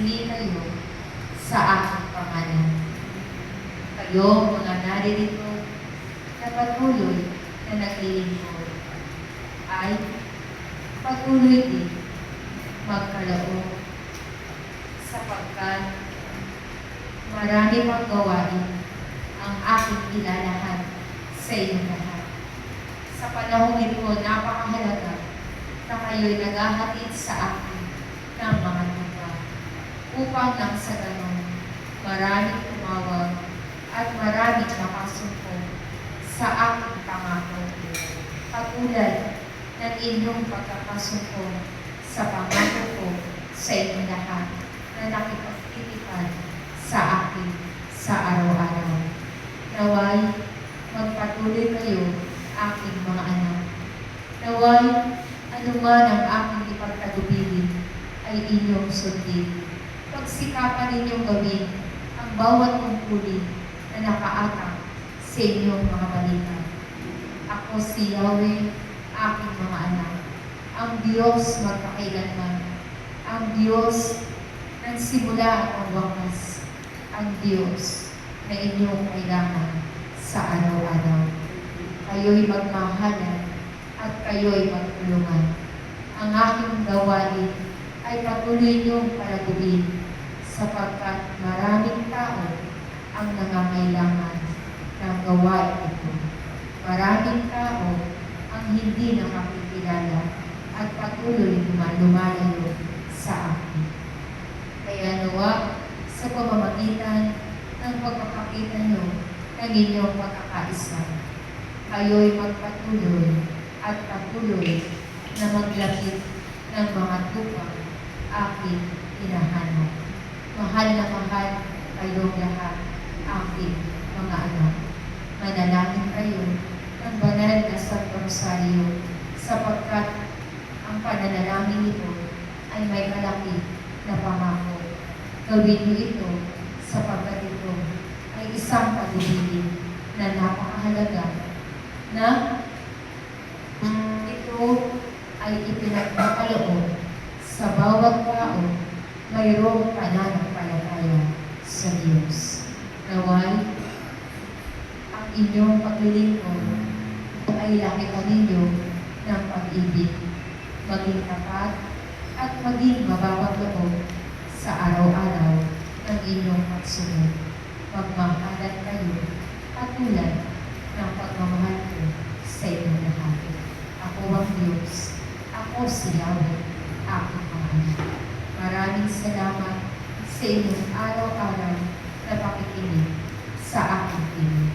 magsili kayo sa aking pangalan. Kayo, mga naririto, na patuloy na naglilingkod, ay patuloy din magkaloob sapagkat marami pang gawain ang aking ilalahan sa inyong lahat. Sa panahong ito, napakahalaga na kayo'y naghahatid sa akin ng mga tupa upang nang sa ganon, maraming tumawag at maraming makasumpong sa aking pangako. Katulad ng inyong pagkakasumpong sa pangako ko sa inyong lahat na nakipagtitipan sa akin sa araw-araw. Naway, magpatuloy kayo, aking mga anak. Naway, anuman ang aking ipagtagubilin ay inyong sundin. Pagsikapan ninyong gawin ang bawat tungkulin na nakaatang sa inyong mga balita. Ako si Yahweh, aking mga anak, ang Diyos magpakailanman, ang Diyos ng simula at ang wakas, ang Diyos na inyong kailangan sa araw-araw. Kayo'y magmahalan at kayo'y magtulungan. Ang aking gawain ay patuloy niyong palaguin sapagkat maraming tao ang nangangailangan ng gawain ito. Maraming tao ang hindi nakakikilala at patuloy lumalayo sa akin. Kaya nawa sa pamamagitan ng pagpapakita niyo ng inyong pagkakaisa, kayo'y magpatuloy at patuloy na maglapit ng mga tupang aking hinahanap. Mahal na mahal kayong lahat, aking mga anak. Manalangin kayo ng banal na Santo Rosario sapagkat ang pananalangin ito ay may kalaki na pangako. Gawin niyo ito sapagkat ito ay isang pag-ibig na napakahalaga na ito ay ipinagpakaloob sa bawat tao mayroong pananampalataya sa Diyos. Naway, ang inyong paglilingkod ay lakitan ninyo ng pag-ibig, maging tapat at maging mababang loob sa araw-araw ng inyong pagsunod. Magmahalan kayo katulad ng pagmamahal ko sa inyong lahat. Ako ang Diyos, ako si Yahweh, aking pangalan. Maraming salamat sa inyong araw-araw na pakikinig sa aking pinig.